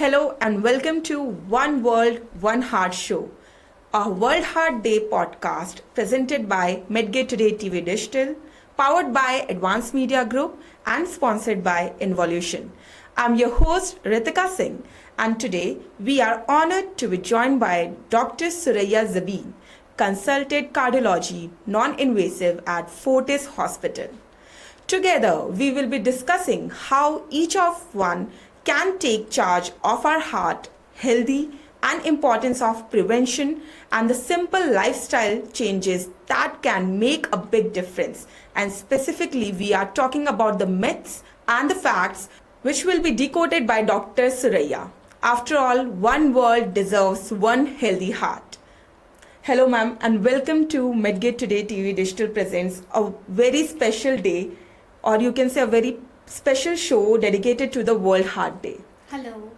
Hello and welcome to One World, One Heart Show, a World Heart Day podcast presented by Medgate Today TV Digital, powered by Advanced Media Group and sponsored by Involution. I'm your host Ritika Singh, and today we are honored to be joined by Dr. Suraiya Jabeen, Consultant Cardiology, Non-Invasive at Fortis Hospital. Together, we will be discussing how each of one can take charge of our heart, healthy, and importance of prevention and the simple lifestyle changes that can make a big difference. And specifically, we are talking about the myths and the facts which will be decoded by Dr. Suraiya. After all, one world deserves one healthy heart. Hello, ma'am, and welcome to Medgate Today TV Digital presents a very special day, or you can say a very special show dedicated to the World Heart Day. Hello.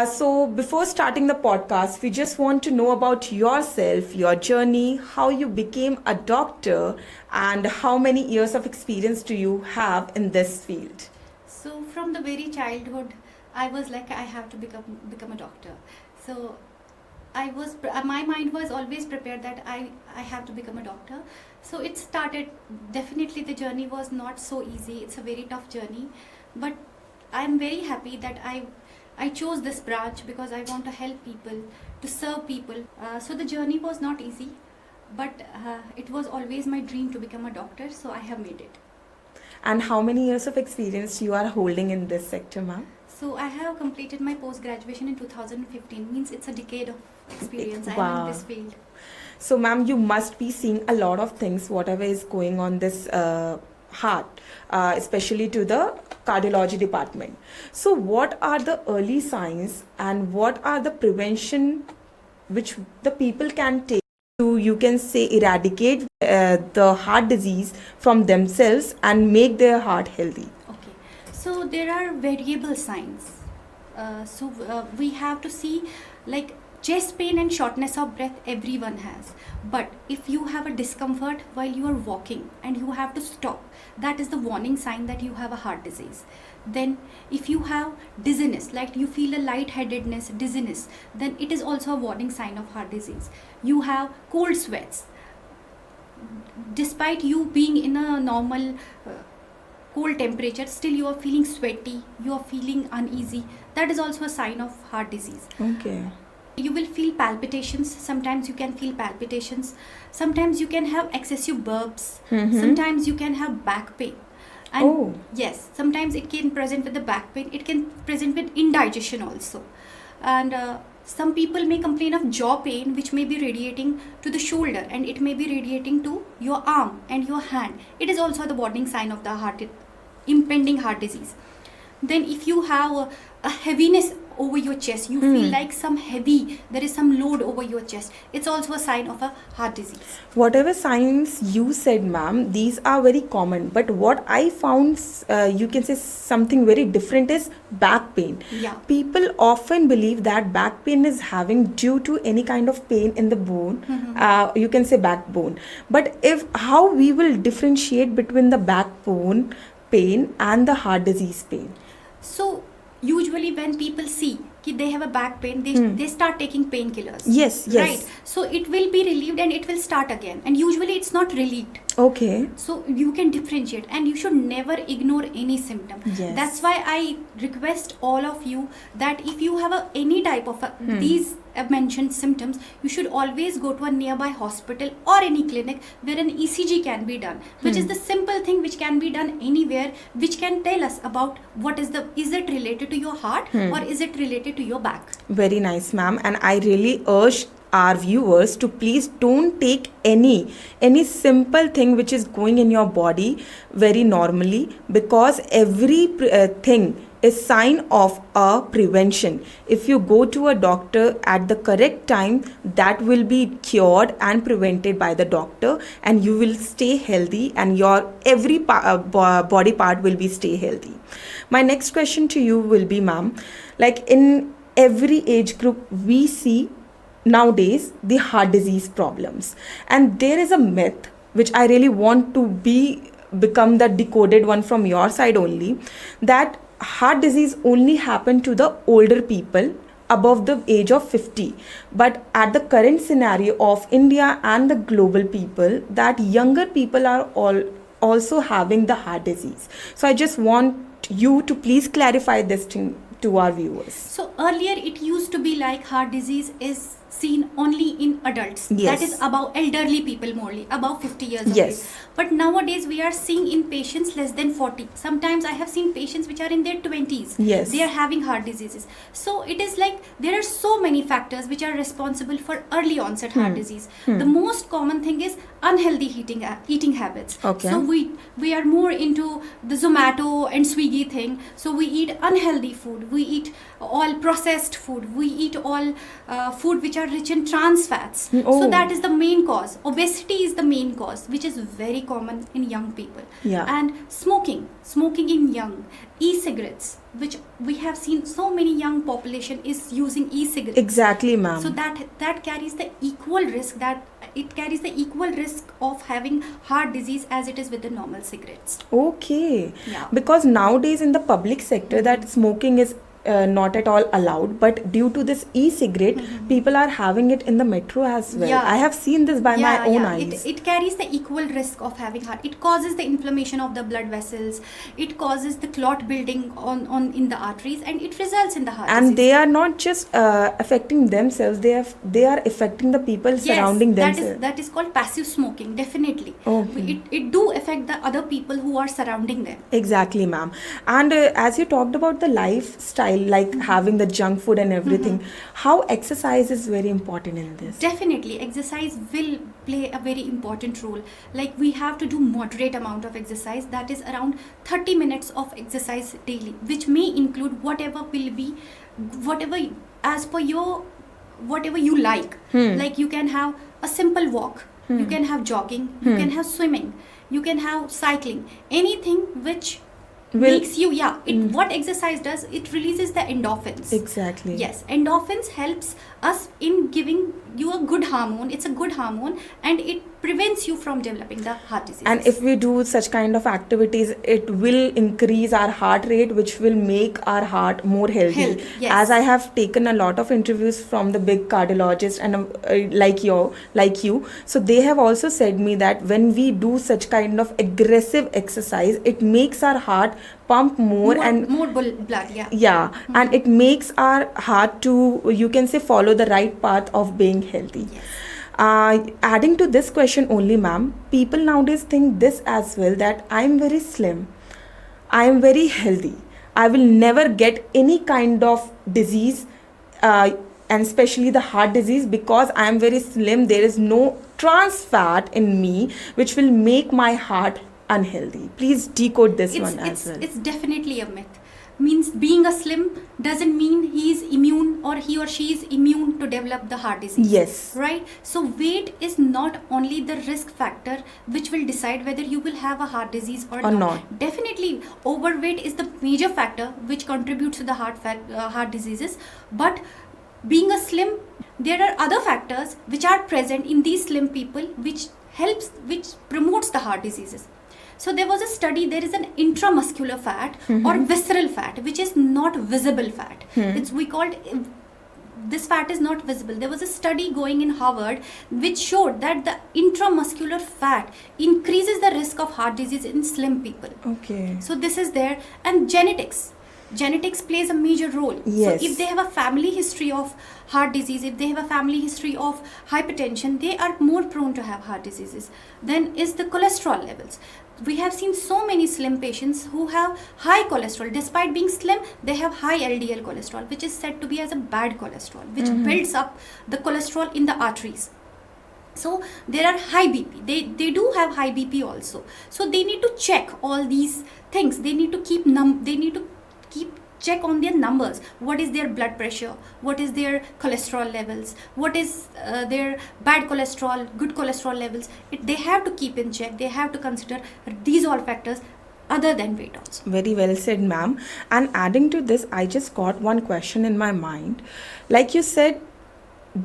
So before starting the podcast, we just want to know about yourself, your journey, how you became a doctor, and how many years of experience do you have in this field? So from the very childhood, I was like, I have to become a doctor. So my mind was always prepared that I have to become a doctor. So it started, definitely the journey was not so easy. It's a very tough journey, but I'm very happy that I chose this branch because I want to help people, to serve people. So the journey was not easy, but it was always my dream to become a doctor. So I have made it. And how many years of experience you are holding in this sector, ma'am? So I have completed my post-graduation in 2015. Means it's a decade of experience. Wow. I am in this field. So, ma'am, you must be seeing a lot of things, whatever is going on this heart, especially to the cardiology department. So, what are the early signs and what are the prevention which the people can take to, you can say, eradicate the heart disease from themselves and make their heart healthy? Okay. So there are variable signs. We have to see, like, chest pain and shortness of breath everyone has, but if you have a discomfort while you are walking and you have to stop, that is the warning sign that you have a heart disease. Then if you have dizziness, like you feel a lightheadedness, dizziness, then it is also a warning sign of heart disease. You have cold sweats despite you being in a normal cold temperature, still you are feeling sweaty, you are feeling uneasy, that is also a sign of heart disease. Okay. You will feel palpitations. Sometimes you can feel palpitations. Sometimes you can have excessive burps. Sometimes you can have back pain. And yes, sometimes it can present with the back pain. It can present with indigestion also. And some people may complain of jaw pain, which may be radiating to the shoulder, and it may be radiating to your arm and your hand. It is also the warning sign of the impending heart disease. Then if you have a heaviness over your chest, you feel like there is some load over your chest, it's also a sign of a heart disease. Whatever signs you said, ma'am, these are very common, but what I found, you can say something very different, is back pain. Yeah. People often believe that back pain is having due to any kind of pain in the bone, you can say backbone, but how we will differentiate between the backbone pain and the heart disease pain? So usually when people see that they have a back pain, they start taking painkillers. Yes. Right. So it will be relieved and it will start again. And usually it's not relieved. Okay. So you can differentiate, and you should never ignore any symptom. Yes. That's why I request all of you that if you have any type of these mentioned symptoms, you should always go to a nearby hospital or any clinic where an ECG can be done, which is the simple thing which can be done anywhere, which can tell us about is it related to your heart or is it related to your back. Very nice, ma'am, and I really urge our viewers to please don't take any simple thing which is going in your body very normally, because every thing is sign of a prevention. If you go to a doctor at the correct time, that will be cured and prevented by the doctor, and you will stay healthy, and your every body part will be stay healthy. My next question to you will be, ma'am, like in every age group we see nowadays the heart disease problems, and there is a myth which I really want to become the decoded one from your side only, that heart disease only happen to the older people above the age of 50, but at the current scenario of India and the global people, that younger people are also having the heart disease. So I just want you to please clarify this thing to our viewers. So earlier it used to be like heart disease is seen only in adults. Yes. That is about elderly people, morely above 50 years of Yes. age. But nowadays we are seeing in patients less than 40. Sometimes I have seen patients which are in their 20s. Yes. They are having heart diseases. So it is like there are so many factors which are responsible for early onset heart disease. The most common thing is unhealthy eating habits. Okay. So we are more into the Zomato and Swiggy thing. So we eat unhealthy food. We eat all processed food. We eat all food which are rich in trans fats. Oh. So that is the main cause. Obesity is the main cause, which is very common in young people. Yeah. And smoking in young, e-cigarettes, which we have seen so many young population is using e-cigarettes. Exactly, ma'am. So that carries the equal risk, that it carries the equal risk of having heart disease as it is with the normal cigarettes. Okay. Yeah. Because nowadays in the public sector that smoking is not at all allowed, but due to this e-cigarette, people are having it in the metro as well. Yeah. I have seen this by my own eyes. It carries the equal risk of having heart. It causes the inflammation of the blood vessels. It causes the clot building on in the arteries, and it results in the heart And disease. they are not just affecting themselves; they are affecting the people surrounding themselves. That is called passive smoking. Definitely. Okay. It do affect the other people who are surrounding them. Exactly, ma'am. And as you talked about the lifestyle, like having the junk food and everything, how exercise is very important in this? Definitely, exercise will play a very important role. Like we have to do moderate amount of exercise, that is around 30 minutes of exercise daily, which may include whatever as per your whatever you like. Like you can have a simple walk, you can have jogging, you can have swimming, you can have cycling, anything which makes you what exercise does, it releases the endorphins. Exactly. Yes, endorphins helps us in giving you a good hormone. It's a good hormone, and it prevents you from developing the heart disease. And if we do such kind of activities, it will increase our heart rate, which will make our heart more healthy. Yes. As I have taken a lot of interviews from the big cardiologists and like you, so they have also said me that when we do such kind of aggressive exercise, it makes our heart pump more blood. And it makes our heart to, you can say, follow the right path of being healthy. Yes. Adding to this question only, ma'am, people nowadays think this as well, that I am very slim, I am very healthy, I will never get any kind of disease, and especially the heart disease, because I am very slim, there is no trans fat in me which will make my heart unhealthy. Please decode this as well. It's definitely a myth. Means being a slim doesn't mean he is immune or he or she is immune to develop the heart disease. Yes. Right? So weight is not only the risk factor which will decide whether you will have a heart disease or not. Definitely overweight is the major factor which contributes to the heart diseases. But being a slim, there are other factors which are present in these slim people which promotes the heart diseases. So there was a study, there is an intramuscular fat or visceral fat, which is not visible fat. This fat is not visible. There was a study going in Harvard which showed that the intramuscular fat increases the risk of heart disease in slim people. Okay. So this is there. And genetics plays a major role. Yes. So if they have a family history of heart disease, if they have a family history of hypertension, they are more prone to have heart diseases. Then is the cholesterol levels. We have seen so many slim patients who have high cholesterol. Despite being slim, they have high LDL cholesterol, which is said to be as a bad cholesterol, which builds up the cholesterol in the arteries. So there are high BP. They do have high BP also. So they need to check all these things. They need to keep check on their numbers. What is their blood pressure? What is their cholesterol levels? What is their bad cholesterol, good cholesterol levels? They have to keep in check. They have to consider these all factors other than weight also. Very well said, ma'am. And adding to this, I just got one question in my mind. Like you said,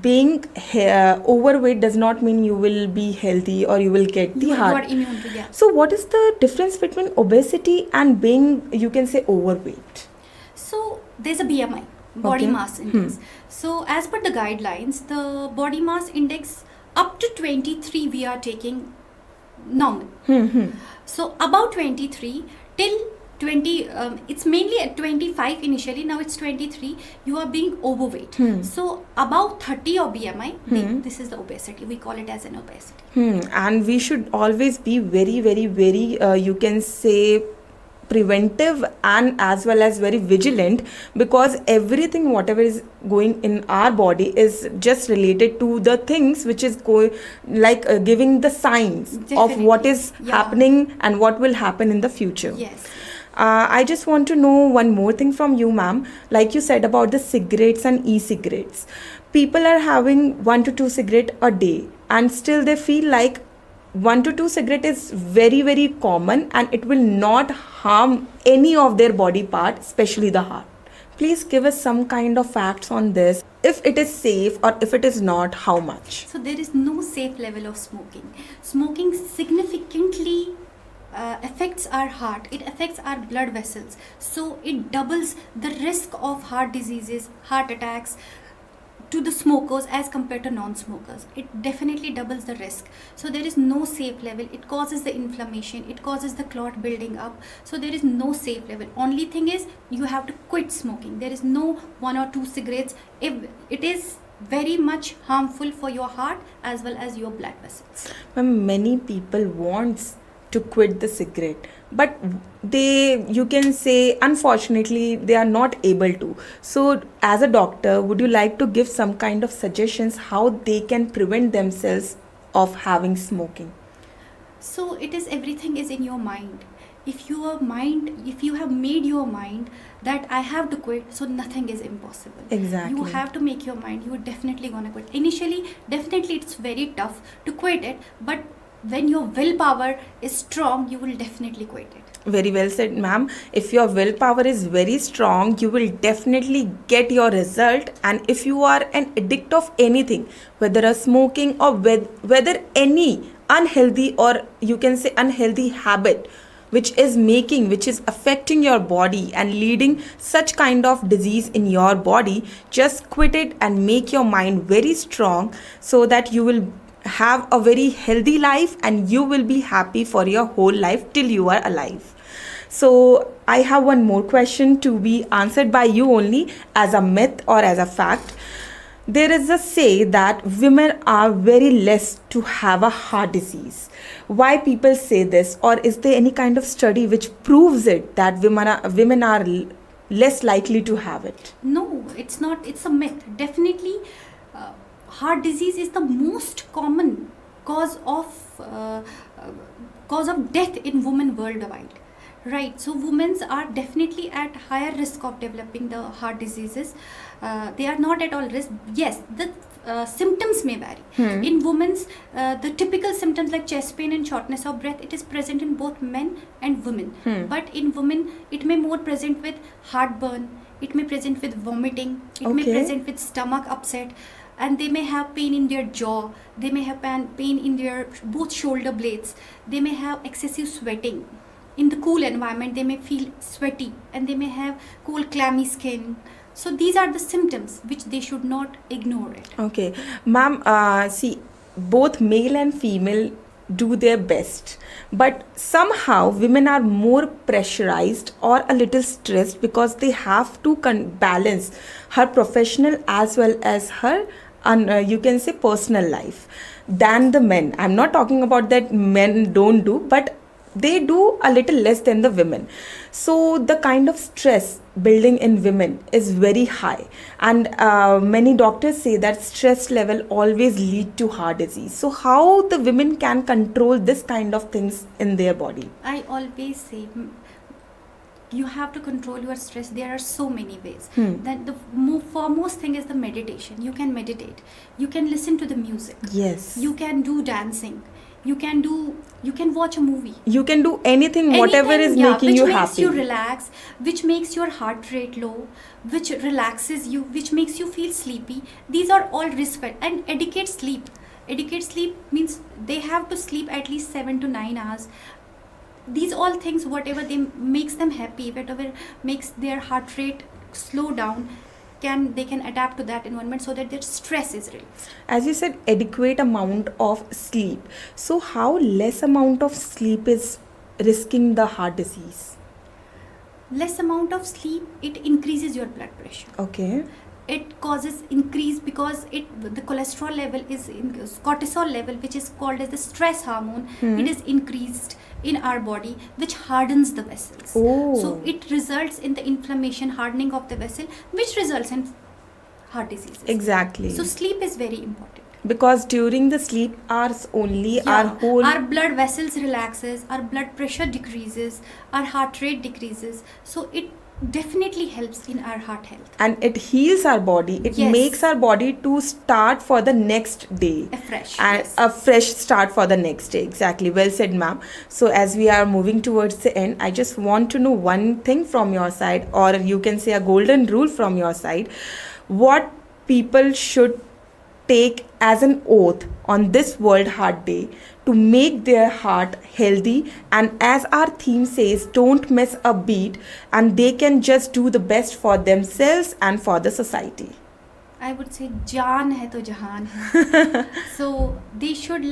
being overweight does not mean you will be healthy or you will get the heart. You are immune to that. So what is the difference between obesity and being, you can say, overweight? So there's a BMI, body mass index. So as per the guidelines, the body mass index up to 23 we are taking normal. So about 23 till 20, it's mainly at 25 initially, now it's 23, you are being overweight. So about 30 or BMI, this is the obesity, we call it as an obesity. And we should always be very, very, very, you can say, preventive and as well as very vigilant, because everything whatever is going in our body is just related to the things which is going, like giving the signs of what is happening and what will happen in the future. Yes. I just want to know one more thing from you, ma'am. Like you said about the cigarettes and e-cigarettes, people are having 1 to 2 cigarettes a day and still they feel like 1 to 2 cigarette is very, very common and it will not harm any of their body part, especially the heart. Please give us some kind of facts on this. If it is safe or if it is not, how much? So there is no safe level of smoking. Smoking significantly affects our heart, it affects our blood vessels. So it doubles the risk of heart diseases, heart attacks, to the smokers as compared to non-smokers. It definitely doubles the risk. So there is no safe level. It causes the inflammation, it causes the clot building up. So there is no safe level. Only thing is you have to quit smoking. There is no 1 or 2 cigarettes. If it is very much harmful for your heart as well as your blood vessels. Many people wants to quit the cigarette, but they, you can say, unfortunately they are not able to. So as a doctor, would you like to give some kind of suggestions how they can prevent themselves of having smoking? So it is, everything is in your mind. If you have made your mind that I have to quit, so nothing is impossible. Exactly. You have to make your mind, you are definitely gonna quit. Initially, definitely it's very tough to quit it, but when your willpower is strong, you will definitely quit it. Very well said, ma'am. If your willpower is very strong, you will definitely get your result. And if you are an addict of anything, whether a smoking or whether any unhealthy or you can say unhealthy habit, which is affecting your body and leading such kind of disease in your body, just quit it and make your mind very strong so that you will have a very healthy life and you will be happy for your whole life till you are alive. So I have one more question to be answered by you only as a myth or as a fact. There is a say that women are very less to have a heart disease. Why people say this, or is there any kind of study which proves it that women are less likely to have it? No, it's not. It's a myth. Definitely, heart disease is the most common cause of death in women worldwide. Right, so women are definitely at higher risk of developing the heart diseases. They are not at all risk. Yes, the symptoms may vary. In women, the typical symptoms like chest pain and shortness of breath, it is present in both men and women. But in women, it may more present with heartburn, it may present with vomiting, it may present with stomach upset, and they may have pain in their jaw, they may have pain in their both shoulder blades, they may have excessive sweating. In the cool environment, they may feel sweaty and they may have cold, clammy skin. So these are the symptoms which they should not ignore it. Okay, ma'am, see, both male and female do their best, but somehow women are more pressurized or a little stressed because they have to balance her professional as well as her you can say personal life than the men. I'm not talking about that men don't do, but they do a little less than the women. So the kind of stress building in women is very high, and many doctors say that stress level always lead to heart disease. So how the women can control this kind of things in their body? I always say you have to control your stress. There are so many ways. That the foremost thing is the meditation. You can meditate, you can listen to the music, yes, you can do dancing, You can watch a movie. You can do anything, whatever is making you happy. Which makes you relax, which makes your heart rate low, which relaxes you, which makes you feel sleepy. These are all risk factors. And adequate sleep. Adequate sleep means they have to sleep at least 7 to 9 hours. These all things, whatever they makes them happy, whatever makes their heart rate slow down, they can adapt to that environment so that their stress is released. As you said, adequate amount of sleep. So how less amount of sleep is risking the heart disease? Less amount of sleep, it increases your blood pressure. Okay. It causes increase because the cholesterol level is cortisol level, which is called as the stress hormone. It is increased in our body, which hardens the vessels. So it results in the inflammation, hardening of the vessel, which results in heart diseases. Exactly. So sleep is very important. Because during the sleep hours only, our blood vessels relaxes, our blood pressure decreases, our heart rate decreases. So it definitely helps in our heart health. And it heals our body. It makes our body to start for the next day. A fresh start for the next day. Exactly. Well said, ma'am. So as we are moving towards the end, I just want to know one thing from your side, or you can say a golden rule from your side. What people should take as an oath on this World Heart Day to make their heart healthy, and as our theme says, don't miss a beat, and they can just do the best for themselves and for the society. I would say jaan hai to jahan hai. So they should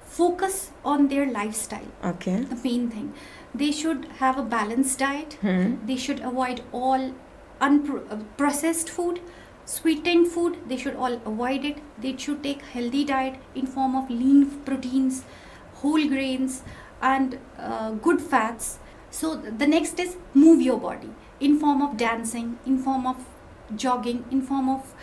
focus on their lifestyle. Okay. The main thing. They should have a balanced diet. They should avoid all processed food. Sweetened food, they should all avoid it. They should take healthy diet in form of lean proteins, whole grains, and good fats. So the next is move your body in form of dancing, in form of jogging, in form of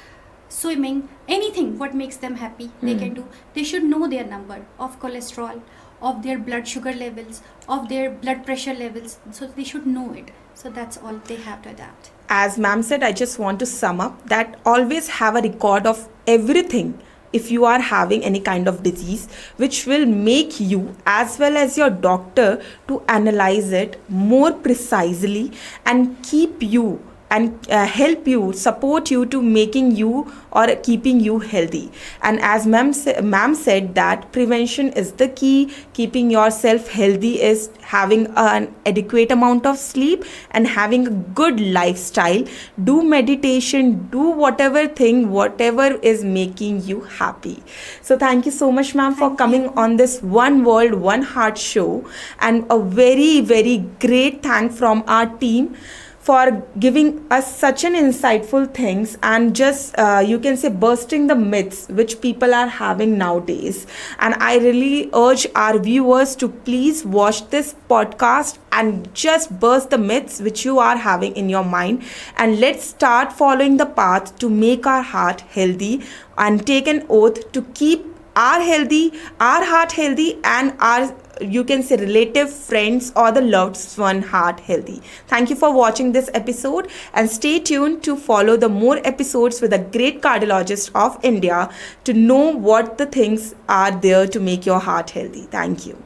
swimming, anything what makes them happy they can do. They should know their number of cholesterol, of their blood sugar levels, of their blood pressure levels. So they should know it. So that's all they have to adapt. As ma'am said, I just want to sum up that always have a record of everything if you are having any kind of disease, which will make you as well as your doctor to analyze it more precisely and keep you and help you, support you to making you or keeping you healthy. And as ma'am said that prevention is the key. Keeping yourself healthy is having an adequate amount of sleep and having a good lifestyle. Do meditation, do whatever is making you happy. So thank you so much, ma'am, for coming on this One World, One Heart show, and a very, very great thank from our team for giving us such an insightful things, and just you can say bursting the myths which people are having nowadays. And I really urge our viewers to please watch this podcast and just burst the myths which you are having in your mind, and let's start following the path to make our heart healthy and take an oath to keep our heart healthy, and our, you can say, relative, friends, or the loved one heart healthy. Thank you for watching this episode, and stay tuned to follow the more episodes with a great cardiologist of India to know what the things are there to make your heart healthy. Thank you.